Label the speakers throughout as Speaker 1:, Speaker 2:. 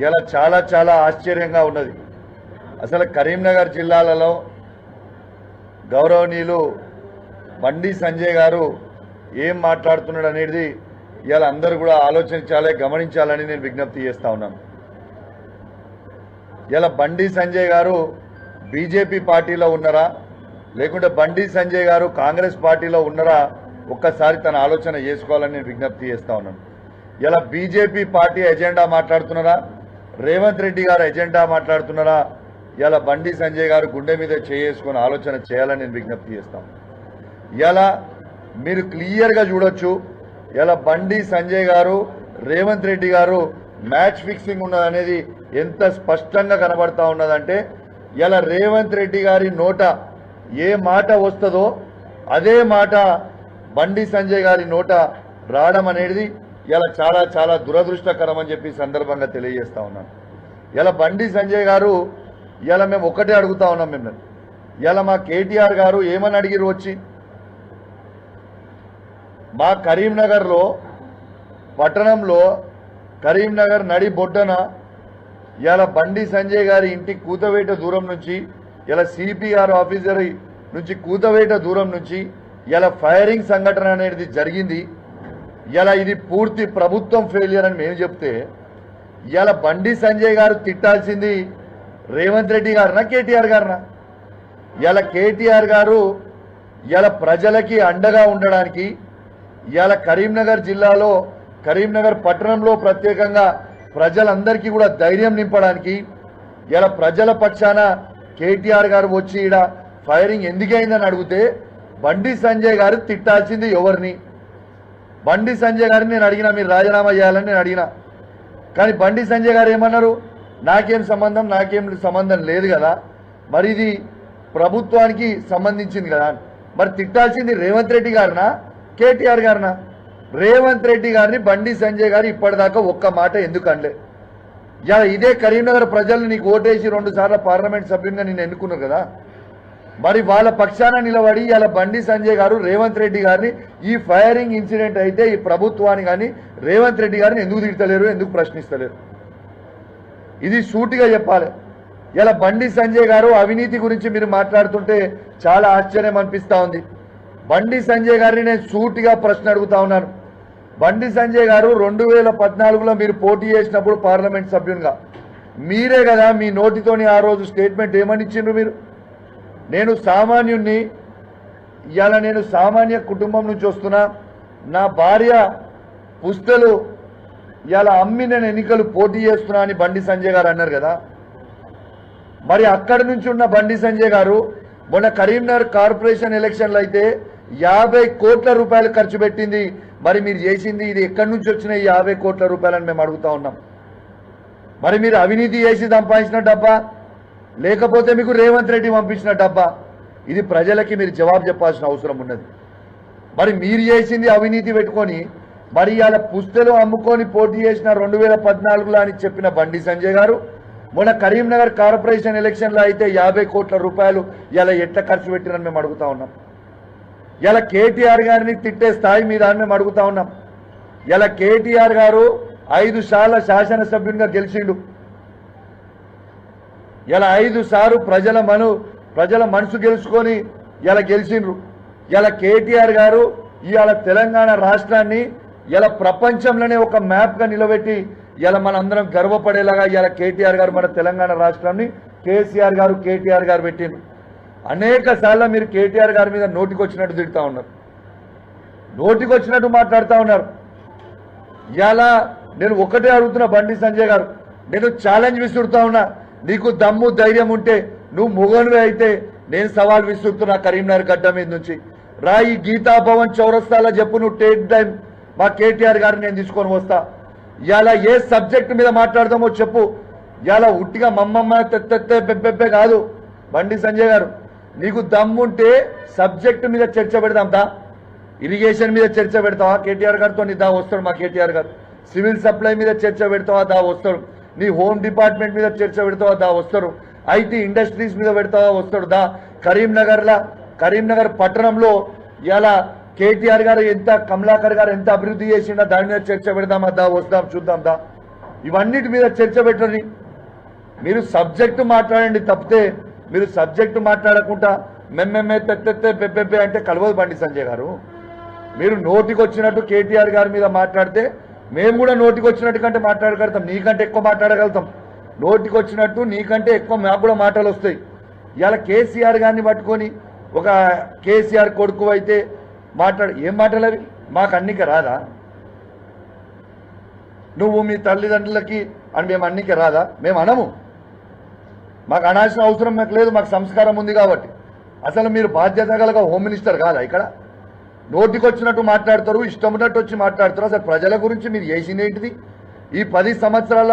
Speaker 1: ఇలా చాలా చాలా ఆశ్చర్యంగా ఉన్నది. అసలు కరీంనగర్ జిల్లాలలో గౌరవనీయులు బండి సంజయ్ గారు ఏం మాట్లాడుతున్నాడు అనేది ఇలా అందరూ కూడా ఆలోచించాలి, గమనించాలని నేను విజ్ఞప్తి చేస్తా ఉన్నాను. ఇలా బండి సంజయ్ గారు బీజేపీ పార్టీలో ఉన్నారా లేకుంటే బండి సంజయ్ గారు కాంగ్రెస్ పార్టీలో ఉన్నారా ఒక్కసారి తన ఆలోచన చేసుకోవాలని నేను విజ్ఞప్తి చేస్తా ఉన్నాను. ఇలా బీజేపీ పార్టీ ఎజెండా మాట్లాడుతున్నారా, రేవంత్ రెడ్డి గారు ఎజెండా మాట్లాడుతున్నారా, ఇలా బండి సంజయ్ గారు గుండె మీద చేసుకొని ఆలోచన చేయాలని నేను విజ్ఞప్తి చేస్తాను. ఇలా మీరు క్లియర్గా చూడొచ్చు, ఇలా బండి సంజయ్ గారు రేవంత్ రెడ్డి గారు మ్యాచ్ ఫిక్సింగ్ ఉన్నదనేది ఎంత స్పష్టంగా కనబడతా ఉన్నదంటే, ఇలా రేవంత్ రెడ్డి గారి నోట ఏ మాట వస్తుందో అదే మాట బండి సంజయ్ గారి నోట రావడం అనేది ఇలా చాలా చాలా దురదృష్టకరం అని చెప్పి సందర్భంగా తెలియజేస్తా ఉన్నాను. ఇలా బండి సంజయ్ గారు ఇలా మేము ఒకటే అడుగుతా ఉన్నాం మిమ్మల్ని, ఇలా మా కేటీఆర్ గారు ఏమని అడిగిరు వచ్చి, మా కరీంనగర్లో పట్టణంలో కరీంనగర్ నడి బొడ్డన ఇలా బండి సంజయ్ గారి ఇంటి కూతవేట దూరం నుంచి ఇలా సిపిఆర్ ఆఫీసర్ నుంచి కూతవేట దూరం నుంచి ఇలా ఫైరింగ్ సంఘటన అనేది జరిగింది. ఇలా ఇది పూర్తి ప్రభుత్వం ఫెయిలియర్ అని మేము చెప్తే ఇలా బండి సంజయ్ గారు తిట్టాల్సింది రేవంత్ రెడ్డి గారినా కేటీఆర్ గారినా? ఇలా కేటీఆర్ గారు ఇలా ప్రజలకి అండగా ఉండడానికి, ఇలా కరీంనగర్ జిల్లాలో కరీంనగర్ పట్టణంలో ప్రత్యేకంగా ప్రజలందరికీ కూడా ధైర్యం నింపడానికి ఇలా ప్రజల పక్షాన కేటీఆర్ గారు వచ్చి ఈడ ఫైరింగ్ ఎందుకైందని అడిగితే బండి సంజయ్ గారు తిట్టాల్సింది ఎవరిని? బండి సంజయ్ గారిని నేను అడిగినా, మీరు రాజీనామా చేయాలని నేను అడిగినా, కానీ బండి సంజయ్ గారు ఏమన్నారు, నాకేం సంబంధం లేదు కదా, మరి ఇది ప్రభుత్వానికి సంబంధించింది కదా. మరి తిట్టాల్సింది రేవంత్ రెడ్డి గారినా కేటీఆర్ గారినా? రేవంత్ రెడ్డి గారిని బండి సంజయ్ గారు ఇప్పటిదాకా ఒక్క మాట ఎందుకు అనలే? ఇదే కరీంనగర్ ప్రజలు నీకు ఓటేసి 2 సార్లు పార్లమెంట్ సభ్యునిగా నేను ఎన్నుకున్నారు కదా, మరి వాళ్ళ పక్షాన నిలబడి ఇలా బండి సంజయ్ గారు రేవంత్ రెడ్డి గారిని ఈ ఫైరింగ్ ఇన్సిడెంట్ అయితే ఈ ప్రభుత్వాన్ని కానీ రేవంత్ రెడ్డి గారిని ఎందుకు తిడతలేరు, ఎందుకు ప్రశ్నిస్తలేరు? ఇది సూటిగా చెప్పాలి. ఇలా బండి సంజయ్ గారు అవినీతి గురించి మీరు మాట్లాడుతుంటే చాలా ఆశ్చర్యం అనిపిస్తా ఉంది. బండి సంజయ్ గారిని నేను సూటిగా ప్రశ్న అడుగుతా ఉన్నాను. బండి సంజయ్ గారు 2014లో మీరు పోటీ చేసినప్పుడు పార్లమెంట్ సభ్యునిగా మీరే కదా మీ నోటితోని ఆ రోజు స్టేట్మెంట్ ఏమని ఇచ్చిండ్రు మీరు? నేను సామాన్యుణ్ణి, ఇవాళ నేను సామాన్య కుటుంబం నుంచి వస్తున్నా, నా భార్య పుస్తలు ఇవాళ అమ్మి నేను ఎన్నికలు పోటీ చేస్తున్నా అని బండి సంజయ్ గారు అన్నారు కదా. మరి అక్కడి నుంచి ఉన్న బండి సంజయ్ గారు మొన్న కరీంనగర్ కార్పొరేషన్ ఎలక్షన్లు అయితే 50 కోట్ల రూపాయలు ఖర్చు పెట్టింది. మరి మీరు చేసింది ఇది ఎక్కడి నుంచి వచ్చిన 50 కోట్ల రూపాయలని మేము అడుగుతా ఉన్నాం. మరి మీరు అవినీతి చేసి సంపాదించిన డబ్బా లేకపోతే మీకు రేవంత్ రెడ్డి పంపించిన డబ్బా? ఇది ప్రజలకి మీరు జవాబు చెప్పాల్సిన అవసరం ఉన్నది. మరి మీరు చేసింది అవినీతి పెట్టుకొని మరి ఇవాళ పుస్తలు అమ్ముకొని పోటీ చేసిన 2014లో అని చెప్పిన బండి సంజయ్ గారు మొన్న కరీంనగర్ కార్పొరేషన్ ఎలక్షన్లో అయితే 50 కోట్ల రూపాయలు ఇలా ఎట్లా ఖర్చు పెట్టిరని మేము అడుగుతా ఉన్నాం. ఇలా కేటీఆర్ గారిని తిట్టే స్థాయి మీద అని మేము అడుగుతా ఉన్నాం. ఇలా కేటీఆర్ గారు 5 సార్లు శాసనసభ్యునిగా గెలిచిండు. ఇలా 5 సార్లు ప్రజల మనసు గెలుచుకొని ఇలా గెలిచిండ్రు. ఇలా కేటీఆర్ గారు ఇవాళ తెలంగాణ రాష్ట్రాన్ని ఇలా ప్రపంచంలోనే ఒక మ్యాప్గా నిలబెట్టి ఇలా మనందరం గర్వపడేలాగా ఇలా కేటీఆర్ గారు మన తెలంగాణ రాష్ట్రాన్ని కేటీఆర్ గారు పెట్టిండ్రు. అనేక సార్లు మీరు కేటీఆర్ గారి మీద నోటికొచ్చినట్టు తిడుతూ ఉన్నారు, నోటికొచ్చినట్టు మాట్లాడుతూ ఉన్నారు. ఇలా నేను ఒకటే అడుగుతున్నా బండి సంజయ్ గారు, నేను ఛాలెంజ్ విసురుతా ఉన్నా, నీకు దమ్ము ధైర్యం ఉంటే నువ్వు మొగనువే అయితే నేను సవాల్ విసురుతున్నా కరీంనగర్ గడ్డ మీద నుంచి రా, ఈ గీతా భవన్ చౌరస్తాలో చెప్పు, నువ్వు టేక్ టైం మా కేటీఆర్ గారిని నేను తీసుకొని వస్తా. ఇలా ఏ సబ్జెక్టు మీద మాట్లాడదామో చెప్పు. ఇలా ఉట్టిగా మమ్మమ్మ పెబ్బెబ్బే కాదు. బండి సంజయ్ గారు నీకు దమ్ముంటే సబ్జెక్టు మీద చర్చ పెడదాందా? ఇరిగేషన్ మీద చర్చ పెడతావా? కేటీఆర్ గారితో దా వస్తాడు మా కేటీఆర్ గారు. సివిల్ సప్లై మీద చర్చ పెడతావా? దా వస్తాడు. నీ హోమ్ డిపార్ట్మెంట్ మీద చర్చ పెడతావా? దా వస్తారు. ఐటీ ఇండస్ట్రీస్ మీద పెడతావా? వస్తాడు. దా కరీంనగర్ పట్టణంలో ఇలా కేటీఆర్ గారు ఎంత, కమలాకర్ గారు ఎంత అభివృద్ధి చేసిండో దాని మీద చర్చ పెడదామా? దా వస్తాం, చూద్దాం. దా ఇవన్నిటి మీద చర్చ పెట్టండి. మీరు సబ్జెక్టు మాట్లాడండి తప్పితే మీరు సబ్జెక్టు మాట్లాడకుండా మెమ్మెమ్మే తెత్తెత్తే పెప్పెప్పే అంటే కలవదు బండి సంజయ్ గారు. మీరు నోటికి వచ్చినట్టు కేటీఆర్ గారి మీద మాట్లాడితే మేము కూడా నోటికి వచ్చినట్టు కంటే మాట్లాడగలుగుతాం, నీకంటే ఎక్కువ మాట్లాడగలుగుతాం. నోటికి వచ్చినట్టు నీకంటే ఎక్కువ మాకు కూడా మాటలు వస్తాయి. ఇలా కేసీఆర్ గారిని పట్టుకొని ఒక కేసీఆర్ కొడుకు అయితే ఏం మాటలు అవి? మాకు అన్నిక రాదా? నువ్వు మీ తల్లిదండ్రులకి అని మేము అన్నిక రాదా? మేము అనము, మాకు అనాల్సిన అవసరం మాకు లేదు, మాకు సంస్కారం ఉంది కాబట్టి. అసలు మీరు బాధ్యత గల హోమ్ మినిస్టర్ కాదా? ఇక్కడ నోటికి వచ్చినట్టు మాట్లాడతారు, ఇష్టం ఉన్నట్టు వచ్చి మాట్లాడతారు. అసలు ప్రజల గురించి మీరు చేసింది ఏంటిది? ఈ 10 సంవత్సరాల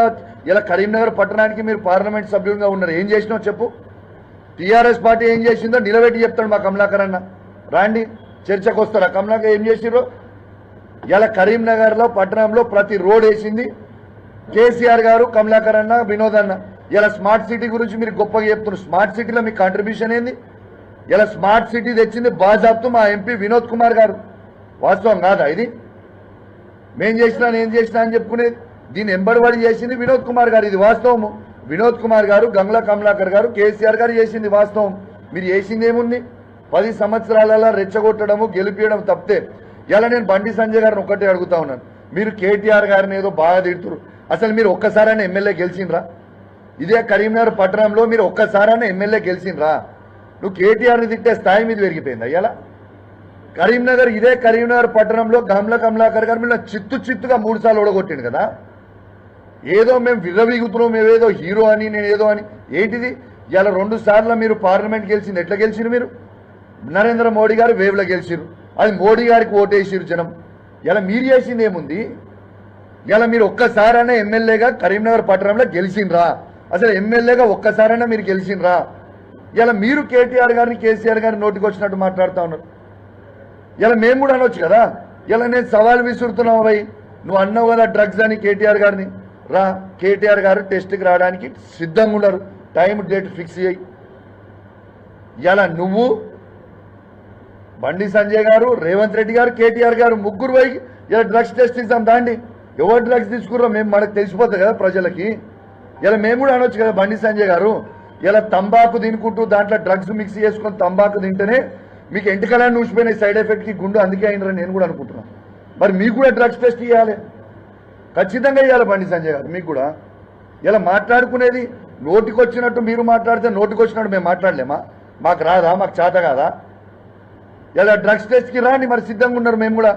Speaker 1: ఇలా కరీంనగర్ పట్టణానికి మీరు పార్లమెంట్ సభ్యులుగా ఉన్నారు, ఏం చేసినావు చెప్పు? టీఆర్ఎస్ పార్టీ ఏం చేసిందో నిలబెట్టి చెప్తాడు మా కమలాకర్ అన్న. రాండి చర్చకు వస్తారా? కమలాకర్ ఏం చేసిర్రు? ఇలా కరీంనగర్లో పట్టణంలో ప్రతి రోడ్ వేసింది కేసీఆర్ గారు, కమలాకర్ అన్న, వినోద్ అన్న. ఇలా స్మార్ట్ సిటీ గురించి మీరు గొప్పగా చెప్తున్నారు. స్మార్ట్ సిటీలో మీ కాంట్రిబ్యూషన్ ఏంది? ఇలా స్మార్ట్ సిటీ తెచ్చింది బాజాబ్తు మా ఎంపీ వినోద్ కుమార్ గారు. వాస్తవం కాదా ఇది? మేం చేసినా నేను చేసినా అని చెప్పుకునేది. దీన్ని ఎంబడిబడి చేసింది వినోద్ కుమార్ గారు, ఇది వాస్తవము. వినోద్ కుమార్ గారు, గంగుల కమలాకర్ గారు, కేసీఆర్ గారు చేసింది వాస్తవం. మీరు చేసింది ఏముంది? 10 సంవత్సరాలలో రెచ్చగొట్టడము, గెలిపించడం తప్పితే. ఇలా నేను బండి సంజయ్ గారిని ఒక్కటే అడుగుతా ఉన్నాను, మీరు కేటీఆర్ గారిని ఏదో బాగా తిడుతున్నారు, అసలు మీరు ఒక్కసారైనా ఎమ్మెల్యే గెలిచిండ్రా? ఇదే కరీంనగర్ పట్టణంలో మీరు ఒక్కసారైనా ఎమ్మెల్యే గెలిచిండ్రా? నువ్వు కేటీఆర్ని తిట్టే స్థాయి మీద పెరిగిపోయింది అయ్యాలా? కరీంనగర్, ఇదే కరీంనగర్ పట్టణంలో గంగుల కమలాకర్ గారు మీరు చిత్తుగా 3 సార్లు ఓడగొట్టిండు కదా. ఏదో మేము విర్రవీగుతున్నాం, మేమేదో హీరో అని, నేను ఏదో అని. ఏంటిది? ఇలా 2 సార్లు మీరు పార్లమెంట్ గెలిచింది. ఎట్లా గెలిచిరు మీరు? నరేంద్ర మోడీ గారు వేవ్లో గెలిచిరు, అది మోడీ గారికి ఓటేసిరు జనం. ఇలా మీరు చేసింది ఏముంది? ఇలా మీరు ఒక్కసారైనా ఎమ్మెల్యేగా కరీంనగర్ పట్టణంలో గెలిచిండ్రా? అసలు ఎమ్మెల్యేగా ఒక్కసారైనా మీరు గెలిచిండ్రా? ఇలా మీరు కేటీఆర్ గారిని, కేసీఆర్ గారిని నోటికి వచ్చినట్టు మాట్లాడుతూ ఉన్నారు. ఇలా మేము కూడా అనొచ్చు కదా. ఇలా నేను సవాల్ విసురుతున్నావు భయ్, నువ్వు అన్నావు కదా డ్రగ్స్ అని కేటీఆర్ గారిని. రా, కేటీఆర్ గారు టెస్ట్కి రావడానికి సిద్ధంగా ఉన్నారు, టైం డేట్ ఫిక్స్ చేయి. ఇలా నువ్వు, బండి సంజయ్ గారు, రేవంత్ రెడ్డి గారు, కేటీఆర్ గారు ముగ్గురు పోయి ఇలా డ్రగ్స్ టెస్ట్ ఇస్తాం దాండి. ఎవరు డ్రగ్స్ తీసుకుర్రో మేము మనకు తెలిసిపోతుంది కదా ప్రజలకి. ఇలా మేము కూడా అనొచ్చు కదా బండి సంజయ్ గారు, ఇలా తంబాకు తినుకుంటూ దాంట్లో డ్రగ్స్ మిక్స్ చేసుకొని తంబాకు తింటేనే మీకు ఎంటికలని ఊసిపోయినాయి సైడ్ ఎఫెక్ట్కి, గుండు అందుకే అయినరని నేను కూడా అనుకుంటున్నాను. మరి మీకు కూడా డ్రగ్స్ టెస్ట్ ఇవ్వాలి, ఖచ్చితంగా ఇవ్వాలి బండి సంజయ్ గారు మీకు కూడా. ఇలా మాట్లాడుకునేది నోటికి వచ్చినట్టు మీరు మాట్లాడితే నోటికి వచ్చినట్టు మేము మాట్లాడలేమా? మాకు రాదా? మాకు చేత కాదా? ఇలా డ్రగ్స్ టెస్ట్కి రాని మరి సిద్ధంగా ఉన్నారు మేము కూడా.